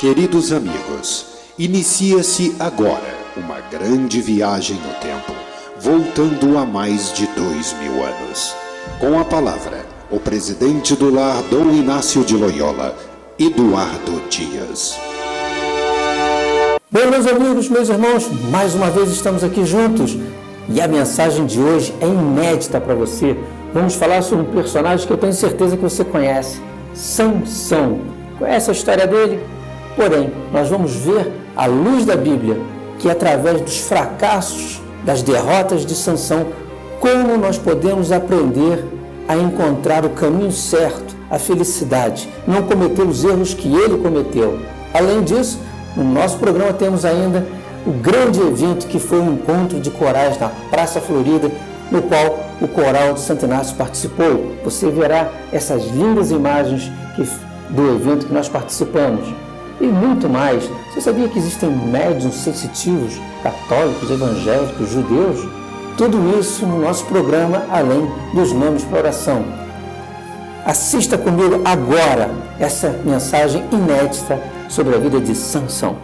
Queridos amigos, inicia-se agora uma grande viagem no tempo, voltando a mais de 2000 anos. Com a palavra, o presidente do lar Dom Inácio de Loyola, Eduardo Dias. Bem, meus amigos, meus irmãos, mais uma vez estamos aqui juntos e a mensagem de hoje é inédita para você. Vamos falar sobre um personagem que eu tenho certeza que você conhece, Sansão. Conhece a história dele? Porém, nós vamos ver, à luz da Bíblia, que através dos fracassos, das derrotas de Sansão, como nós podemos aprender a encontrar o caminho certo, a felicidade, não cometer os erros que ele cometeu. Além disso, no nosso programa temos ainda o grande evento que foi um encontro de corais na Praça Florida, no qual o coral de Santo Inácio participou. Você verá essas lindas imagens do evento que nós participamos. E muito mais. Você sabia que existem médiuns sensitivos, católicos, evangélicos, judeus? Tudo isso no nosso programa, além dos nomes para oração. Assista comigo agora essa mensagem inédita sobre a vida de Sansão.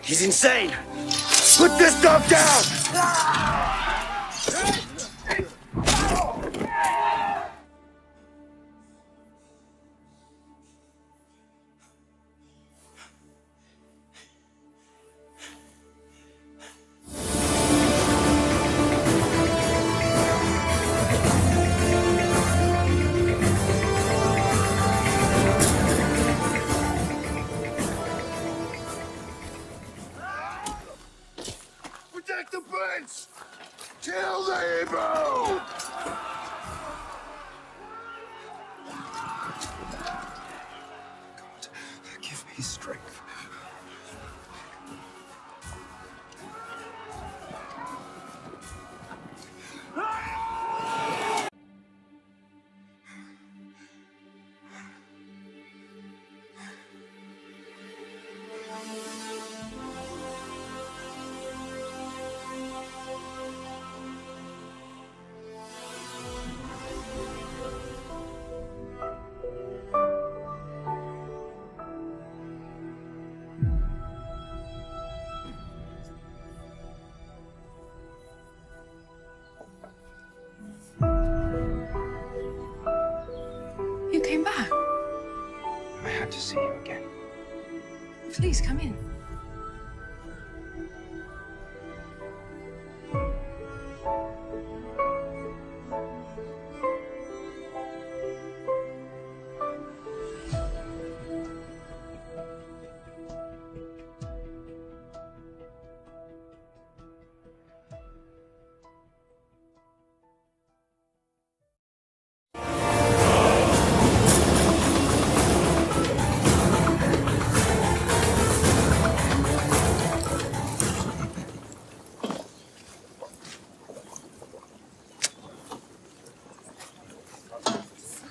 He's insane! Put this dog down! Protect the prince! Kill the Hebrew! God, give me strength. You came back. I had to see you again. Please come in.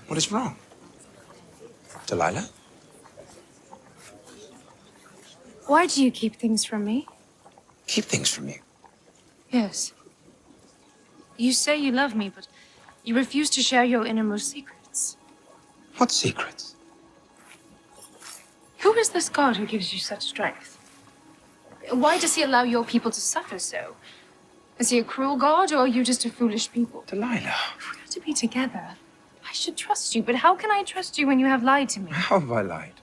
What is wrong? Delilah? Why do you keep things from me? Keep things from you. Yes. You say you love me, but you refuse to share your innermost secrets. What secrets? Who is this God who gives you such strength? Why does he allow your people to suffer so? Is he a cruel God, or are you just a foolish people? Delilah. If we are to be together, I should trust you, but how can I trust you when you have lied to me? How have I lied?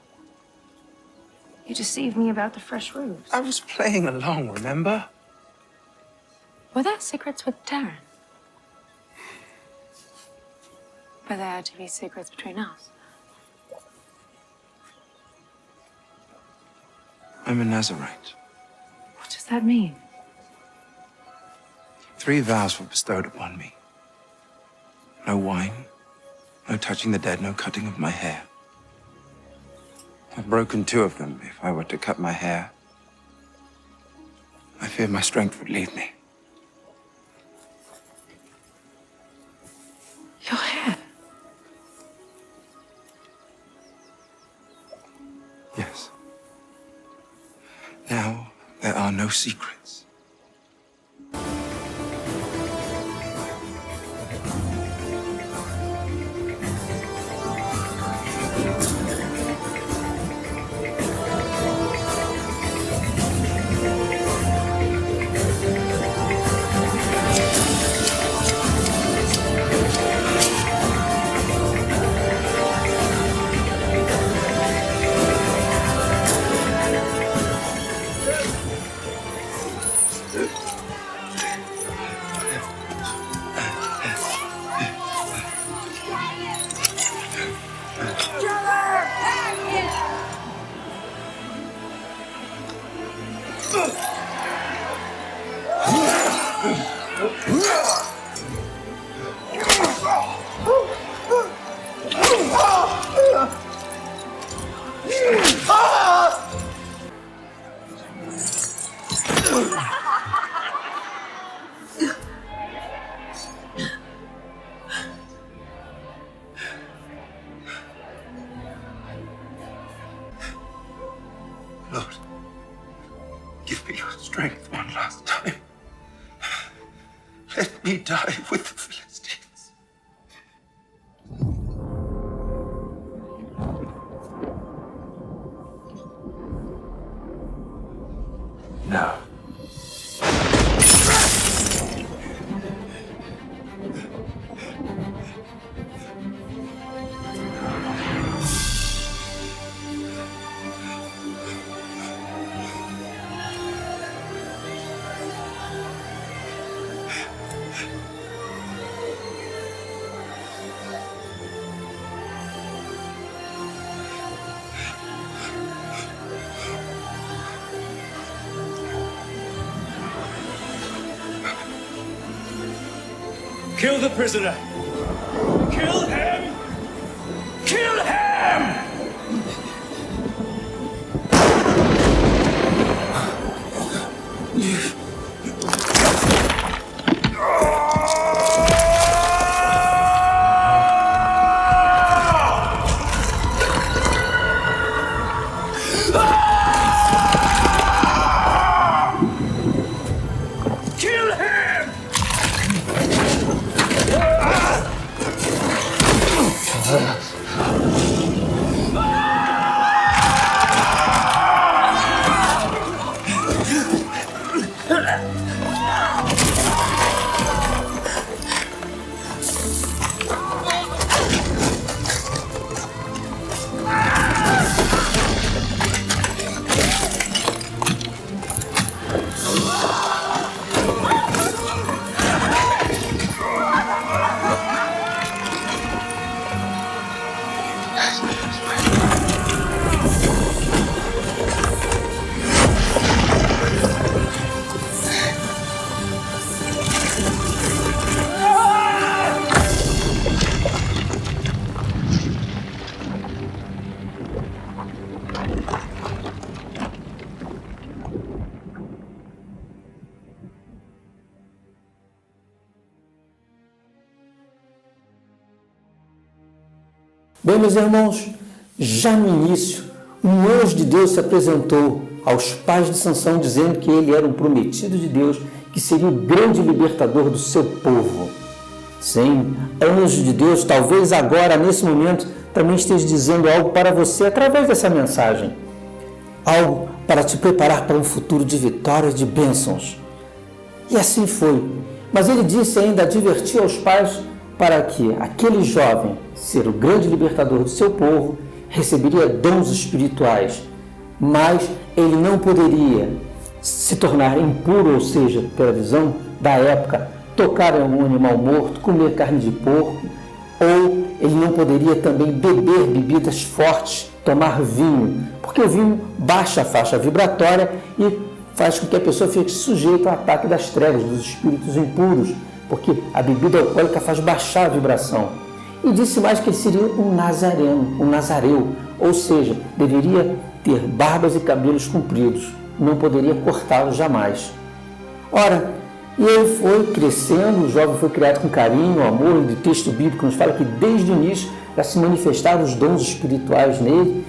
You deceived me about the fresh rose. I was playing along, remember? Were there secrets with Darren? Were there to be secrets between us? I'm a Nazarite. What does that mean? 3 vows were bestowed upon me. No wine, no touching the dead, no cutting of my hair. I've broken 2 of them. If I were to cut my hair, I'd feared my strength would leave me. Your hair. Yes. Now there are no secrets. Lord, give me your strength one last time. Let me die with the Philistines. No. Kill the prisoner! Kill him! Kill him! Kill him! Bem, meus irmãos, já no início, um anjo de Deus se apresentou aos pais de Sansão dizendo que ele era um prometido de Deus, que seria o grande libertador do seu povo. Sim, anjo de Deus, talvez agora, nesse momento, também esteja dizendo algo para você através dessa mensagem. Algo para te preparar para um futuro de vitórias, de bênçãos. E assim foi. Mas ele disse ainda, advertir aos pais para que aquele jovem, ser o grande libertador do seu povo, receberia dons espirituais, mas ele não poderia se tornar impuro, ou seja, pela visão da época, tocar em um animal morto, comer carne de porco, ou ele não poderia também beber bebidas fortes, tomar vinho, porque o vinho baixa a faixa vibratória e faz com que a pessoa fique sujeita ao ataque das trevas, dos espíritos impuros, porque a bebida alcoólica faz baixar a vibração. E disse mais que ele seria um nazareno, um nazareu, ou seja, deveria ter barbas e cabelos compridos, não poderia cortá-los jamais. Ora, e ele foi crescendo, o jovem foi criado com carinho, amor, e o texto bíblico nos fala que desde o início já se manifestaram os dons espirituais nele,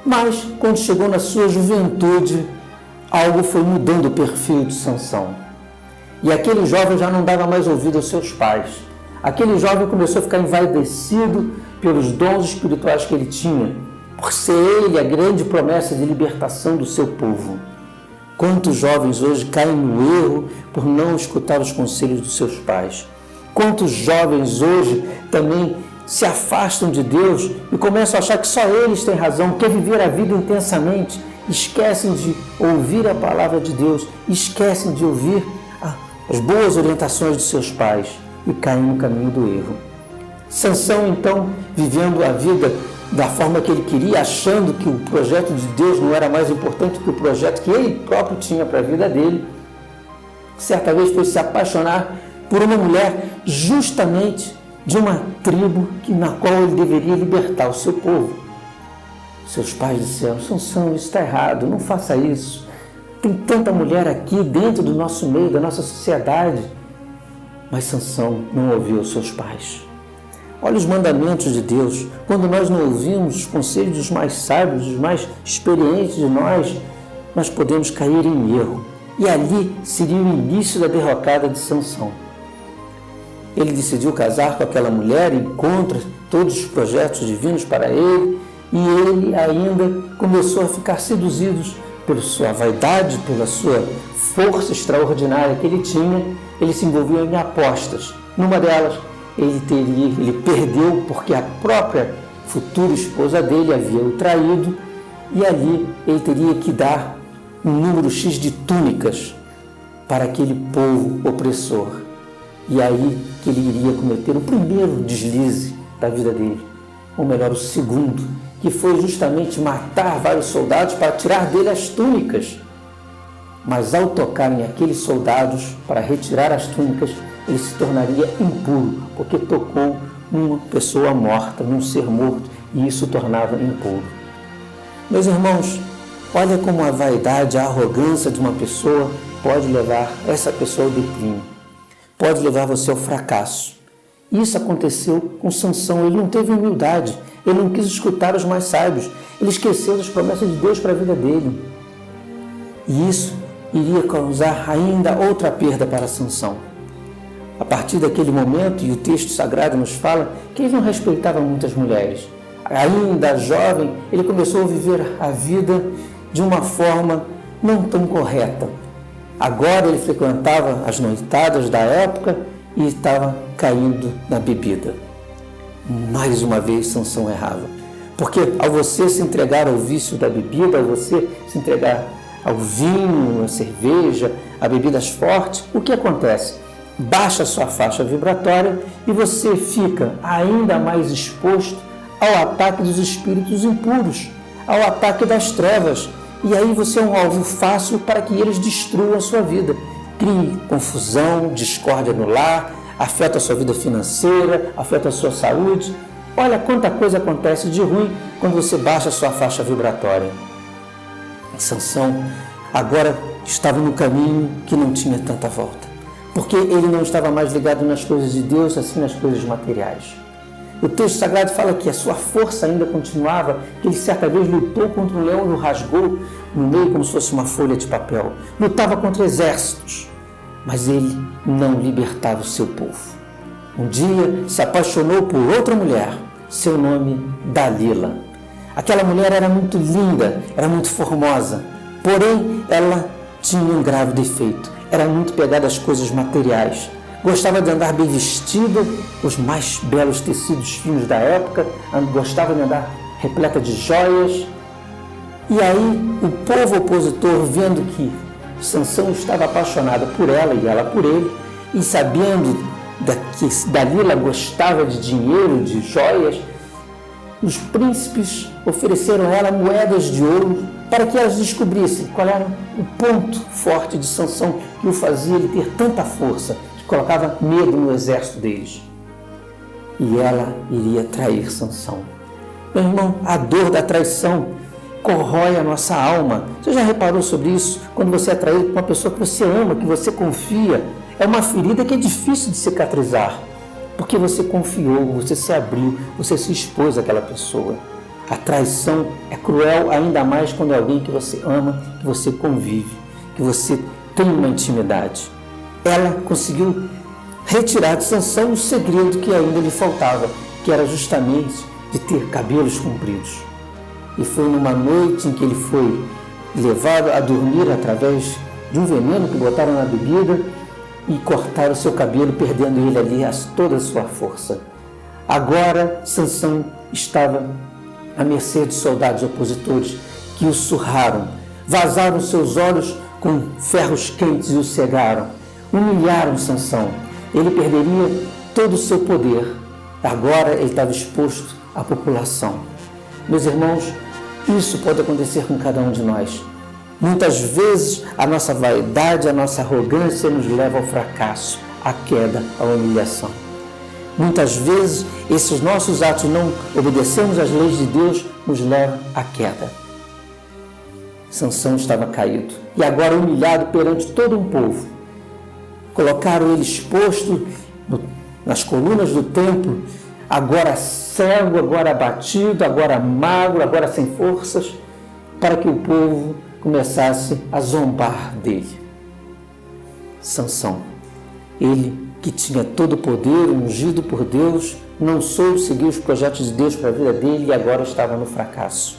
mas quando chegou na sua juventude, algo foi mudando o perfil de Sansão. E aquele jovem já não dava mais ouvido aos seus pais. Aquele jovem começou a ficar envaidecido pelos dons espirituais que ele tinha, por ser ele a grande promessa de libertação do seu povo. Quantos jovens hoje caem no erro por não escutar os conselhos dos seus pais? Quantos jovens hoje também se afastam de Deus e começam a achar que só eles têm razão, quer viver a vida intensamente, esquecem de ouvir a palavra de Deus, esquecem de ouvir as boas orientações de seus pais e caem no caminho do erro. Sansão, então, vivendo a vida da forma que ele queria, achando que o projeto de Deus não era mais importante que o projeto que ele próprio tinha para a vida dele, certa vez foi se apaixonar por uma mulher justamente de uma tribo na qual ele deveria libertar o seu povo. Seus pais disseram: Sansão, isso está errado, não faça isso. Tem tanta mulher aqui dentro do nosso meio, da nossa sociedade. Mas Sansão não ouviu os seus pais. Olha os mandamentos de Deus. Quando nós não ouvimos os conselhos dos mais sábios, dos mais experientes de nós podemos cair em erro. E ali seria o início da derrocada de Sansão. Ele decidiu casar com aquela mulher e contra todos os projetos divinos para ele, e ele ainda começou a ficar seduzido pela sua vaidade, pela sua força extraordinária que ele tinha. Ele se envolveu em apostas. Numa delas, ele perdeu porque a própria futura esposa dele havia o traído, e ali ele teria que dar um número X de túnicas para aquele povo opressor. E aí que ele iria cometer o primeiro deslize da vida dele, ou melhor, o segundo, que foi justamente matar vários soldados para tirar dele as túnicas. Mas ao tocarem aqueles soldados para retirar as túnicas, ele se tornaria impuro, porque tocou numa pessoa morta, num ser morto, e isso o tornava impuro. Meus irmãos, olha como a vaidade, a arrogância de uma pessoa pode levar essa pessoa ao declínio, pode levar você ao fracasso. Isso aconteceu com Sansão. Ele não teve humildade, ele não quis escutar os mais sábios, ele esqueceu das promessas de Deus para a vida dele. E isso iria causar ainda outra perda para Sansão. A partir daquele momento, e o texto sagrado nos fala que ele não respeitava muitas mulheres. Ainda jovem, ele começou a viver a vida de uma forma não tão correta. Agora ele frequentava as noitadas da época e estava caindo na bebida. Mais uma vez, Sansão errava. Porque ao você se entregar ao vício da bebida, ao você se entregar ao vinho, à cerveja, a bebidas fortes, o que acontece? Baixa a sua faixa vibratória e você fica ainda mais exposto ao ataque dos espíritos impuros, ao ataque das trevas. E aí você é um alvo fácil para que eles destruam a sua vida. Crie confusão, discórdia no lar, afeta a sua vida financeira, afeta a sua saúde. Olha quanta coisa acontece de ruim quando você baixa a sua faixa vibratória. Sansão agora estava no caminho que não tinha tanta volta, porque ele não estava mais ligado nas coisas de Deus, assim nas coisas materiais. O texto sagrado fala que a sua força ainda continuava, que ele certa vez lutou contra um leão e o rasgou no meio como se fosse uma folha de papel. Lutava contra exércitos, mas ele não libertava o seu povo. Um dia se apaixonou por outra mulher, seu nome Dalila. Aquela mulher era muito linda, era muito formosa, porém ela tinha um grave defeito, era muito pegada às coisas materiais. Gostava de andar bem vestida, os mais belos tecidos finos da época, gostava de andar repleta de joias. E aí o povo opositor, vendo que Sansão estava apaixonada por ela e ela por ele, e sabendo que Dalila gostava de dinheiro, de joias, os príncipes ofereceram a ela moedas de ouro para que elas descobrissem qual era o ponto forte de Sansão que o fazia ele ter tanta força, que colocava medo no exército deles. E ela iria trair Sansão. Meu irmão, a dor da traição corrói a nossa alma. Você já reparou sobre isso? Quando você é atraído por uma pessoa que você ama, que você confia, é uma ferida que é difícil de cicatrizar, porque você confiou, você se abriu, você se expôs àquela pessoa. A traição é cruel ainda mais quando é alguém que você ama, que você convive, que você tem uma intimidade. Ela conseguiu retirar de Sansão o segredo que ainda lhe faltava, que era justamente de ter cabelos compridos. E foi numa noite em que ele foi levado a dormir através de um veneno que botaram na bebida e cortaram o seu cabelo, perdendo ele ali toda a sua força. Agora, Sansão estava à mercê de soldados opositores que o surraram, vazaram seus olhos com ferros quentes e o cegaram, humilharam Sansão. Ele perderia todo o seu poder. Agora ele estava exposto à população. Meus irmãos, isso pode acontecer com cada um de nós. Muitas vezes a nossa vaidade, a nossa arrogância nos leva ao fracasso, à queda, à humilhação. Muitas vezes esses nossos atos, não obedecemos às leis de Deus, nos levam à queda. Sansão estava caído e agora humilhado perante todo um povo. Colocaram ele exposto nas colunas do templo, agora cego, agora abatido, agora magro, agora sem forças, para que o povo começasse a zombar dele. Sansão, ele que tinha todo o poder, ungido por Deus, não soube seguir os projetos de Deus para a vida dele e agora estava no fracasso.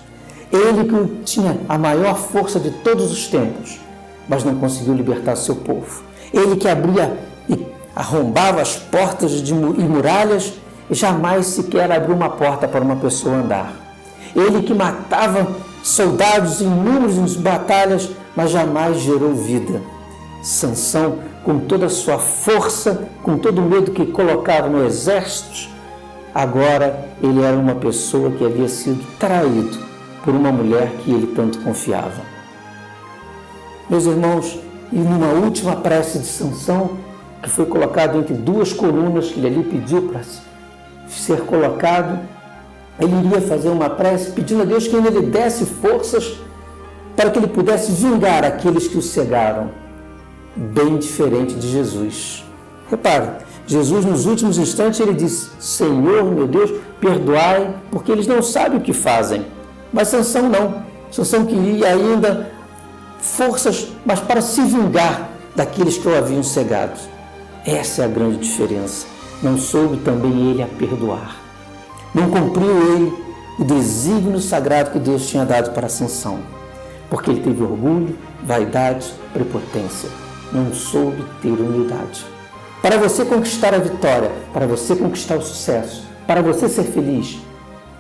Ele que tinha a maior força de todos os tempos, mas não conseguiu libertar seu povo. Ele que abria e arrombava as portas e muralhas e jamais sequer abriu uma porta para uma pessoa andar. Ele que matava soldados em inúmeras batalhas, mas jamais gerou vida. Sansão, com toda a sua força, com todo o medo que colocava no exército, agora ele era uma pessoa que havia sido traído por uma mulher que ele tanto confiava. Meus irmãos, e numa última prece de Sansão, que foi colocado entre duas colunas que ele ali pediu para ser colocado, ele iria fazer uma prece pedindo a Deus que ele desse forças para que ele pudesse vingar aqueles que o cegaram. Bem diferente de Jesus. Repare, Jesus nos últimos instantes ele disse: Senhor, meu Deus, perdoai, porque eles não sabem o que fazem. Mas Sansão não. Sansão queria ainda forças, mas para se vingar daqueles que o haviam cegado. Essa é a grande diferença. Não soube também ele a perdoar. Não cumpriu ele o desígnio sagrado que Deus tinha dado para Sansão, porque ele teve orgulho, vaidade, prepotência. Não soube ter humildade. Para você conquistar a vitória, para você conquistar o sucesso, para você ser feliz,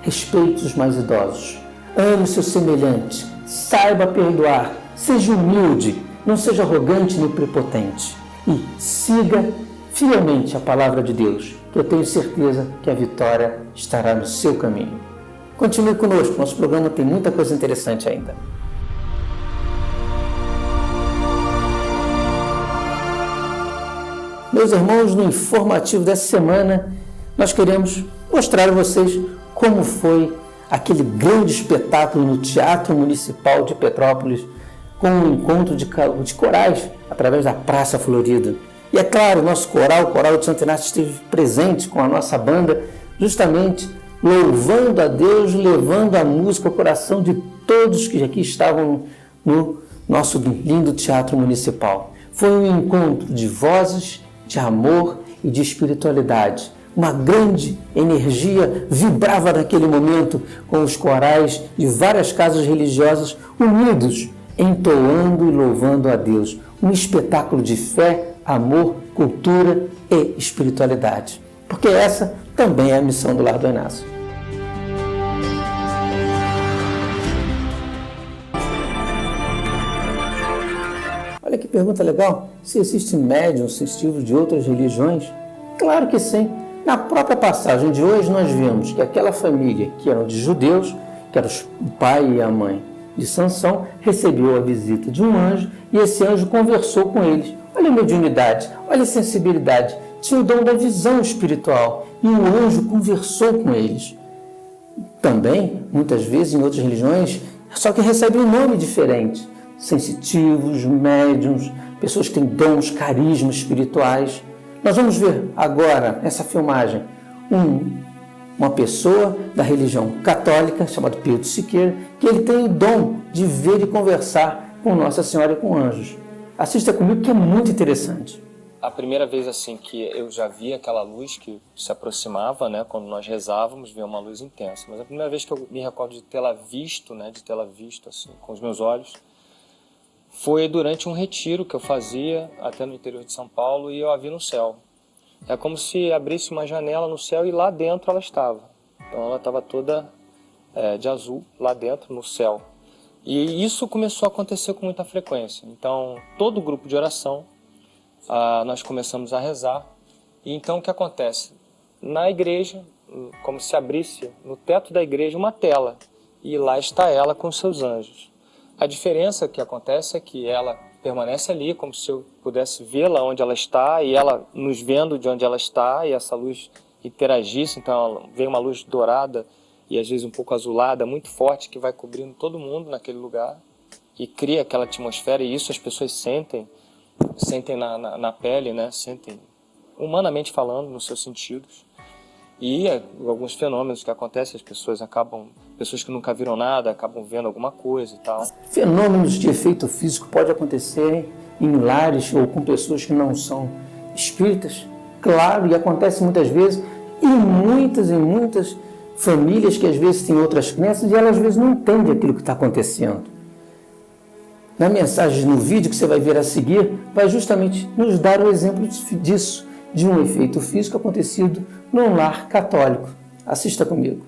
respeite os mais idosos, ame o seu semelhante, saiba perdoar, seja humilde, não seja arrogante nem prepotente e siga fielmente a palavra de Deus, que eu tenho certeza que a vitória estará no seu caminho. Continue conosco, nosso programa tem muita coisa interessante ainda. Meus irmãos, no informativo dessa semana, nós queremos mostrar a vocês como foi aquele grande espetáculo no Teatro Municipal de Petrópolis, com um encontro de corais através da Praça Florida. E é claro, o nosso coral, o Coral de Santo Inácio, esteve presente com a nossa banda, justamente louvando a Deus, levando a música ao coração de todos que aqui estavam no nosso lindo Teatro Municipal. Foi um encontro de vozes, de amor e de espiritualidade. Uma grande energia vibrava naquele momento com os corais de várias casas religiosas unidos, entoando e louvando a Deus. Um espetáculo de fé, amor, cultura e espiritualidade. Porque essa também é a missão do Lar do Inácio. Olha que pergunta legal. Se existe médiuns sensitivos de outras religiões? Claro que sim. Na própria passagem de hoje nós vemos que aquela família que eram de judeus, que eram o pai e a mãe de Sansão, recebeu a visita de um anjo e esse anjo conversou com eles. Olha a mediunidade, olha a sensibilidade. Tinha o dom da visão espiritual e o anjo conversou com eles. Também, muitas vezes, em outras religiões, só que recebem um nome diferente. Sensitivos, médiums, pessoas que têm dons, carismas espirituais. Nós vamos ver agora, nessa filmagem, uma pessoa da religião católica, chamado Pedro Siqueira, que ele tem o dom de ver e conversar com Nossa Senhora e com anjos. Assista comigo que é muito interessante. A primeira vez assim que eu já vi aquela luz que se aproximava, né, quando nós rezávamos, via uma luz intensa. Mas a primeira vez que eu me recordo de tê-la visto, né, de tê-la visto assim com os meus olhos, foi durante um retiro que eu fazia até no interior de São Paulo e eu a vi no céu. É como se abrisse uma janela no céu e lá dentro ela estava. Então ela estava toda de azul lá dentro no céu. E isso começou a acontecer com muita frequência. Então todo o grupo de oração nós começamos a rezar. E então o que acontece? Na igreja, como se abrisse no teto da igreja uma tela. E lá está ela com seus anjos. A diferença que acontece é que ela permanece ali, como se eu pudesse vê-la onde ela está, e ela nos vendo de onde ela está, e essa luz interagisse. Então vem uma luz dourada e às vezes um pouco azulada, muito forte, que vai cobrindo todo mundo naquele lugar e cria aquela atmosfera, e isso as pessoas sentem na pele, né? Sentem, humanamente falando, nos seus sentidos. E alguns fenômenos que acontecem, as pessoas que nunca viram nada, acabam vendo alguma coisa e tal. Fenômenos de efeito físico podem acontecer em lares ou com pessoas que não são espíritas, claro, e acontece muitas vezes em muitas famílias que às vezes têm outras crenças e elas às vezes não entendem aquilo que está acontecendo. Na mensagem, no vídeo que você vai ver a seguir, vai justamente nos dar o exemplo disso, de um efeito físico acontecido num lar católico. Assista comigo.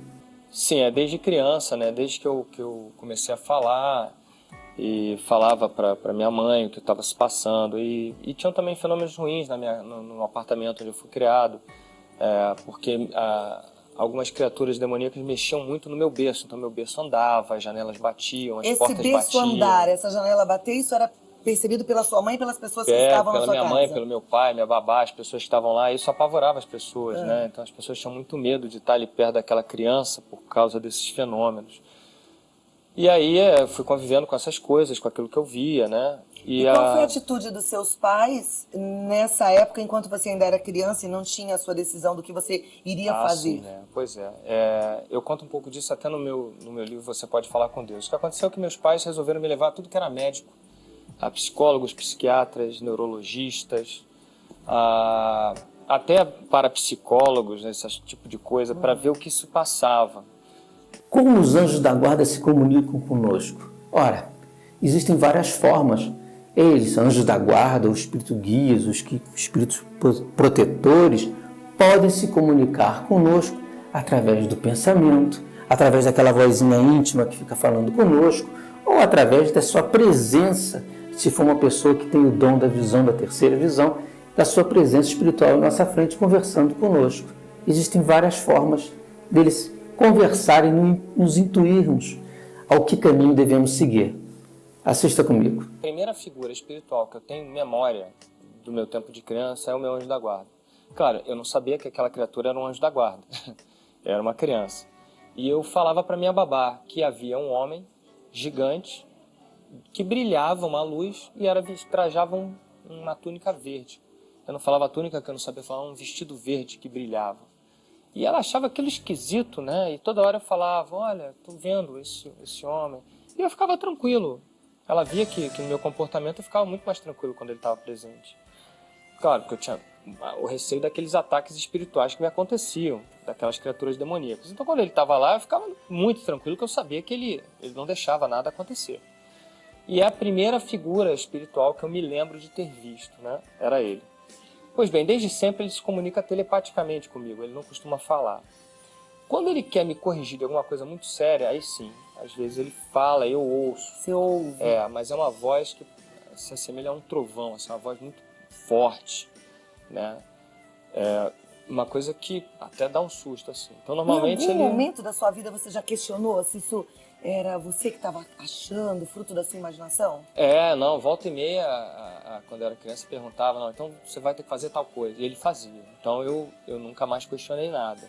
Sim, é desde criança, né? Desde que eu comecei a falar e falava para minha mãe o que estava se passando. E tinham também fenômenos ruins no apartamento onde eu fui criado, porque algumas criaturas demoníacas mexiam muito no meu berço. Então meu berço andava, as janelas batiam, as portas batiam. Esse berço andar, essa janela bater, isso era percebido pela sua mãe e pelas pessoas que estavam na sua casa? Pela minha mãe, pelo meu pai, minha babá, as pessoas que estavam lá, isso apavorava as pessoas, né? Então as pessoas tinham muito medo de estar ali perto daquela criança por causa desses fenômenos. E aí eu fui convivendo com essas coisas, com aquilo que eu via, né? E qual foi a atitude dos seus pais nessa época, enquanto você ainda era criança e não tinha a sua decisão do que você iria fazer? Sim, né? Pois é. Eu conto um pouco disso até no meu livro Você Pode Falar com Deus. O que aconteceu é que meus pais resolveram me levar a tudo que era médico. A psicólogos, psiquiatras, neurologistas, até parapsicólogos, esse tipo de coisa, para ver o que se passava. Como os anjos da guarda se comunicam conosco? Ora, existem várias formas. Eles, anjos da guarda, os espíritos guias, os espíritos protetores, podem se comunicar conosco através do pensamento, através daquela vozinha íntima que fica falando conosco, ou através da sua presença, se for uma pessoa que tem o dom da visão, da terceira visão, da sua presença espiritual à nossa frente, conversando conosco. Existem várias formas deles conversarem e nos intuirmos ao que caminho devemos seguir. Assista comigo. A primeira figura espiritual que eu tenho em memória do meu tempo de criança é o meu anjo da guarda. Claro, eu não sabia que aquela criatura era um anjo da guarda. Era uma criança. E eu falava para minha babá que havia um homem gigante que brilhava uma luz e trajava uma túnica verde. Eu não falava túnica porque eu não sabia falar, um vestido verde que brilhava. E ela achava aquilo esquisito, né? E toda hora eu falava, olha, tô vendo esse homem. E eu ficava tranquilo. Ela via que no meu comportamento eu ficava muito mais tranquilo quando ele estava presente. Claro, porque eu tinha o receio daqueles ataques espirituais que me aconteciam, daquelas criaturas demoníacas. Então quando ele estava lá eu ficava muito tranquilo, porque eu sabia que ele não deixava nada acontecer. E é a primeira figura espiritual que eu me lembro de ter visto, né? Era ele. Pois bem, desde sempre ele se comunica telepaticamente comigo, ele não costuma falar. Quando ele quer me corrigir de alguma coisa muito séria, aí sim, às vezes ele fala, eu ouço. Você ouve? Mas é uma voz que se assemelha a um trovão, assim, uma voz muito forte, né? É uma coisa que até dá um susto, assim. Então, normalmente em algum momento da sua vida você já questionou se isso era você que estava achando, fruto da sua imaginação? Não, volta e meia, quando eu era criança, perguntava, não, então você vai ter que fazer tal coisa. E ele fazia. Então eu nunca mais questionei nada.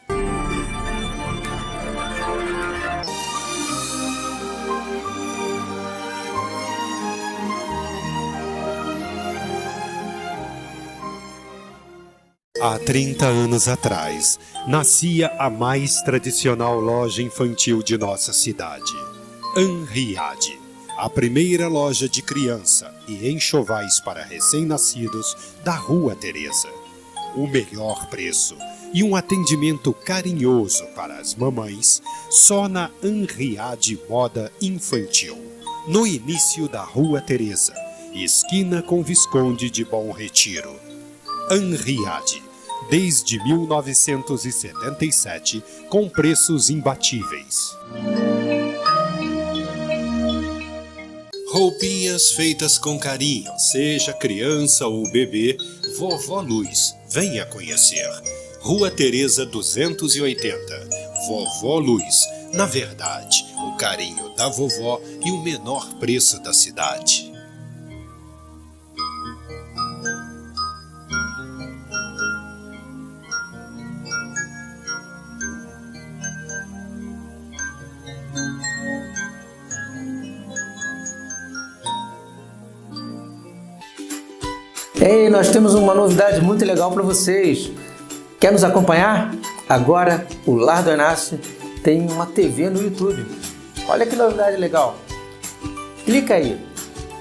Há 30 anos atrás, nascia a mais tradicional loja infantil de nossa cidade, Anriade, a primeira loja de criança e enxovais para recém-nascidos da Rua Teresa. O melhor preço e um atendimento carinhoso para as mamães só na Anriade Moda Infantil, no início da Rua Teresa, esquina com Visconde de Bom Retiro. Anriade, desde 1977, com preços imbatíveis. Roupinhas feitas com carinho, seja criança ou bebê, Vovó Luz, venha conhecer. Rua Teresa 280, Vovó Luz, na verdade, o carinho da vovó e o menor preço da cidade. Ei, nós temos uma novidade muito legal para vocês. Quer nos acompanhar? Agora o Lar do Inácio tem uma TV no YouTube. Olha que novidade legal. Clica aí,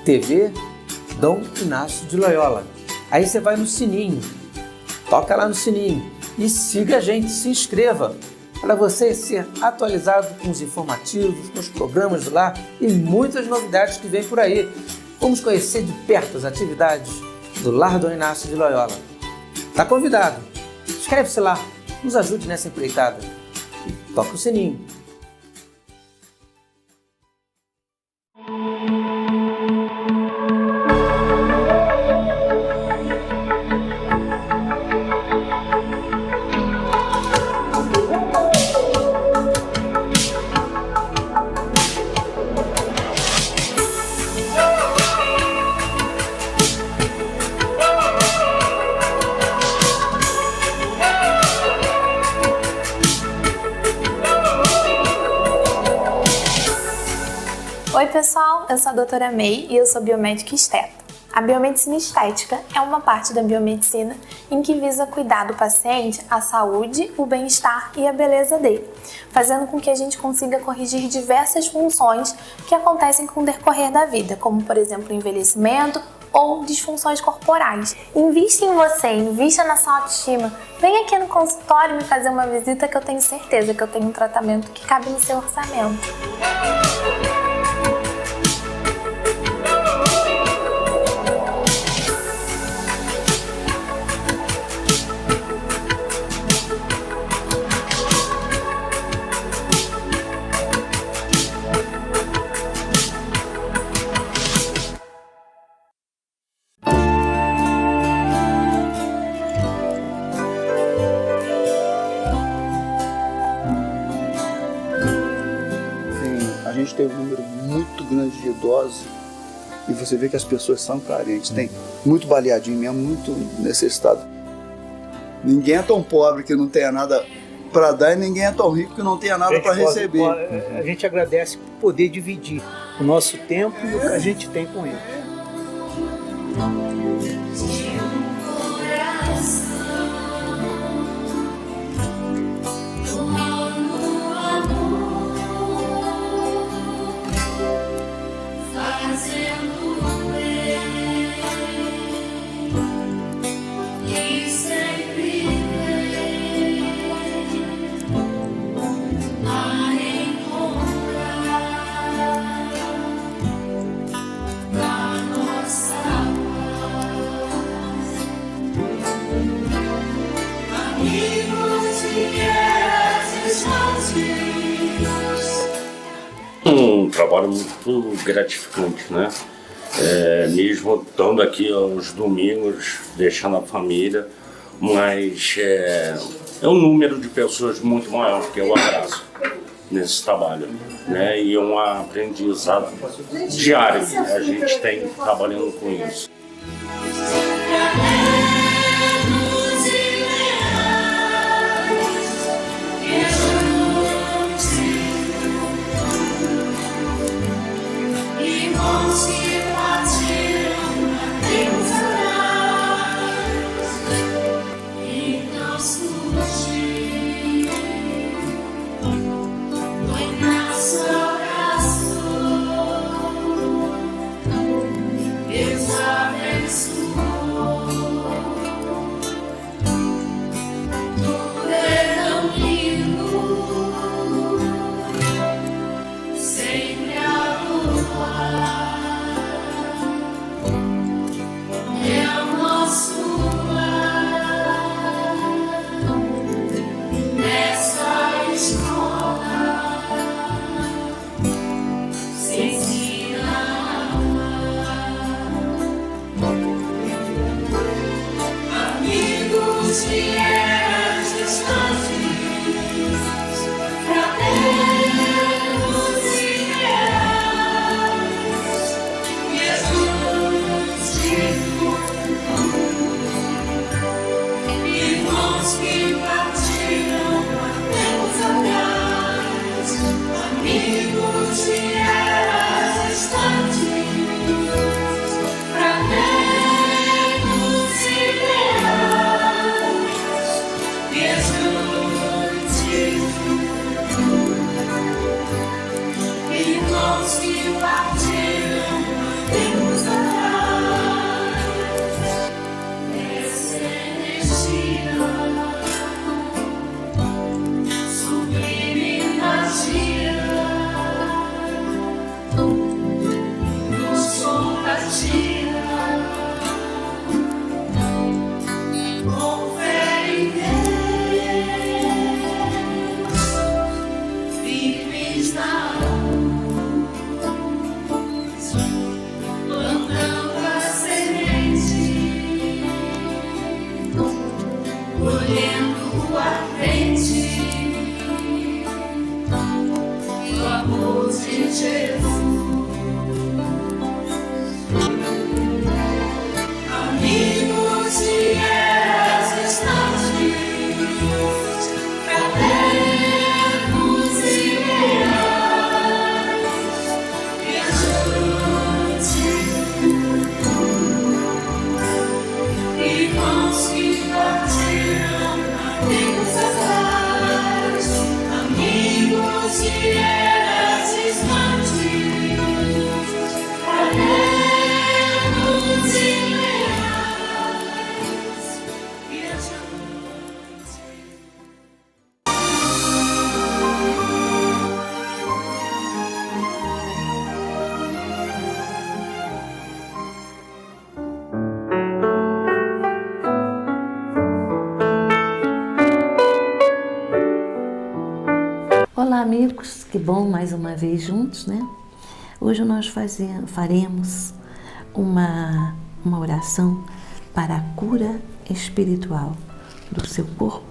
TV Dom Inácio de Loyola. Aí você vai no sininho, toca lá no sininho e siga a gente, se inscreva para você ser atualizado com os informativos, com os programas do lar e muitas novidades que vem por aí. Vamos conhecer de perto as atividades do Lar Dom Inácio de Loyola. Tá convidado. Inscreve-se lá, nos ajude nessa empreitada e toca o sininho. Oi pessoal, eu sou a doutora May e eu sou biomédica esteta. A biomedicina estética é uma parte da biomedicina em que visa cuidar do paciente a saúde, o bem-estar e a beleza dele, fazendo com que a gente consiga corrigir diversas funções que acontecem com o decorrer da vida, como por exemplo o envelhecimento ou disfunções corporais. Invista em você, invista na sua autoestima. Vem aqui no consultório me fazer uma visita que eu tenho certeza que eu tenho um tratamento que cabe no seu orçamento. A gente tem um número muito grande de idosos e você vê que as pessoas são carentes, tem muito baleadinho mesmo, muito necessitado. Ninguém é tão pobre que não tenha nada para dar e ninguém é tão rico que não tenha nada para receber. A gente agradece por poder dividir o nosso tempo e o que a gente tem com ele. Um trabalho muito gratificante, né? Mesmo estando aqui aos domingos, deixando a família, mas é um número de pessoas muito maior que eu abraço nesse trabalho, né? E é um aprendizado diário que a gente tem trabalhando com isso. Deus abençoou. Tudo é tão lindo, sempre a louvar. É o nosso lar, nessa escola se ensina a amar. Amigos de eras distantes, fraternos ideais, Jesus irmãos que partiram há tempos atrás, amigos de eras distantes, fraternos ideais, irmãos que partiram há tempos atrás, essa energia sublime magia nos contagia, com fé em Deus, firmes na luz, plantando a semente, colhendo ardente o amor de Jesus. Amigos de eras distantes, fraternos ideais, viajantes, irmãos que partiram há tempos atrás, amigos de eras distantes, fraternos ideais, viajantes. Olá, amigos, que bom mais uma vez juntos, né? Hoje nós faremos uma oração para a cura espiritual do seu corpo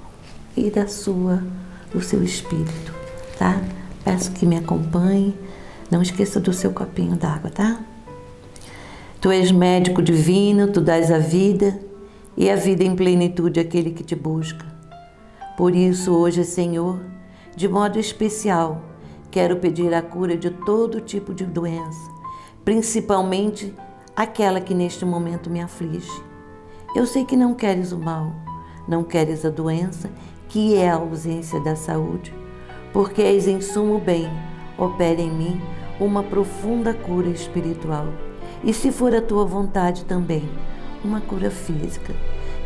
e do seu espírito, tá? Peço que me acompanhe, não esqueça do seu copinho d'água, tá? Tu és médico divino, tu dás a vida e a vida em plenitude àquele que te busca. Por isso, hoje, Senhor, de modo especial, quero pedir a cura de todo tipo de doença, principalmente aquela que neste momento me aflige. Eu sei que não queres o mal, não queres a doença, que é a ausência da saúde, porque és em sumo bem, opera em mim uma profunda cura espiritual. E se for a tua vontade também, uma cura física,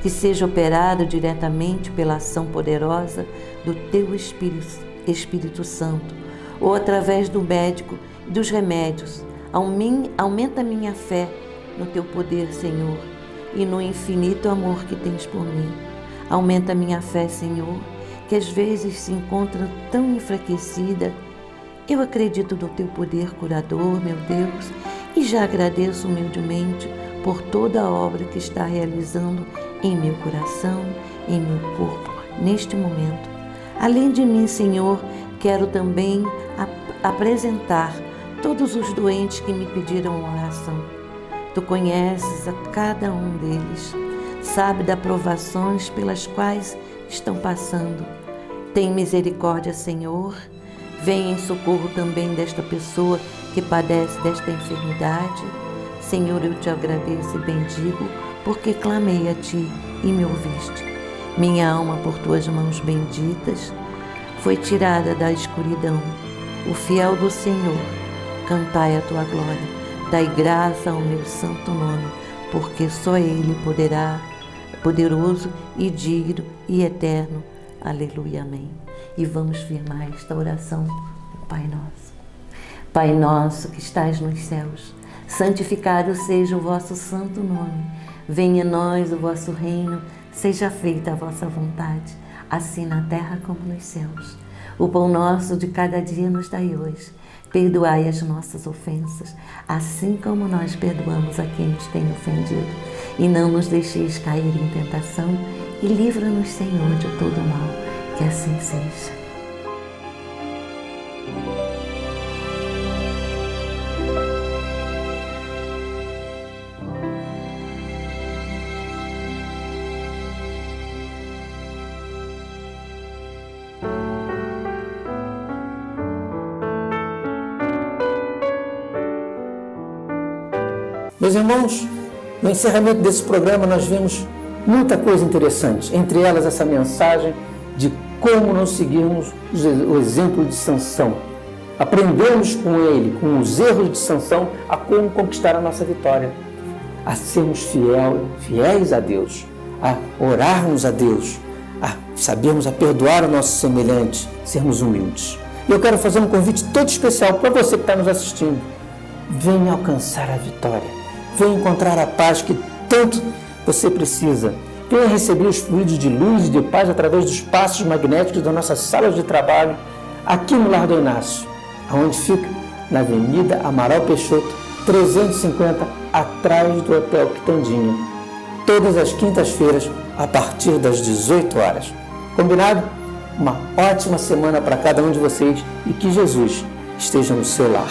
que seja operada diretamente pela ação poderosa do teu Espírito Santo, ou através do médico e dos remédios. Aumenta a minha fé no teu poder, Senhor, e no infinito amor que tens por mim. Aumenta a minha fé, Senhor, que às vezes se encontra tão enfraquecida. Eu acredito no teu poder curador, meu Deus, e já agradeço humildemente por toda a obra que está realizando em meu coração, em meu corpo, neste momento. Além de mim, Senhor, quero também apresentar todos os doentes que me pediram oração. Tu conheces a cada um deles, sabe das provações pelas quais estão passando. Tem misericórdia, Senhor. Vem em socorro também desta pessoa que padece desta enfermidade. Senhor, eu te agradeço e bendigo, porque clamei a ti e me ouviste. Minha alma, por tuas mãos benditas, foi tirada da escuridão. O fiel do Senhor, cantai a tua glória. Dai graça ao meu santo nome, porque só Ele poderá, poderoso e digno e eterno. Aleluia, amém. E vamos firmar esta oração, Pai Nosso. Pai nosso que estais nos céus, santificado seja o vosso santo nome. Venha a nós o vosso reino, seja feita a vossa vontade, assim na terra como nos céus. O pão nosso de cada dia nos dai hoje. Perdoai as nossas ofensas, assim como nós perdoamos a quem nos tem ofendido. E não nos deixeis cair em tentação, e livra-nos, Senhor, de todo mal. Que assim seja. Meus irmãos, no encerramento desse programa nós vimos muita coisa interessante, entre elas essa mensagem de como não seguirmos o exemplo de Sansão. Aprendemos com ele, com os erros de Sansão, a como conquistar a nossa vitória, a sermos fiéis a Deus, a orarmos a Deus, a sabermos a perdoar o nosso semelhante, sermos humildes. E eu quero fazer um convite todo especial para você que está nos assistindo. Venha alcançar a vitória. Venha encontrar a paz que tanto você precisa. Venha receber os fluidos de luz e de paz através dos passos magnéticos da nossa sala de trabalho, aqui no Lar do Inácio, onde fica na Avenida Amaral Peixoto, 350, atrás do Hotel Quitandinha. Todas as quintas-feiras, a partir das 18 horas. Combinado? Uma ótima semana para cada um de vocês e que Jesus esteja no seu lar.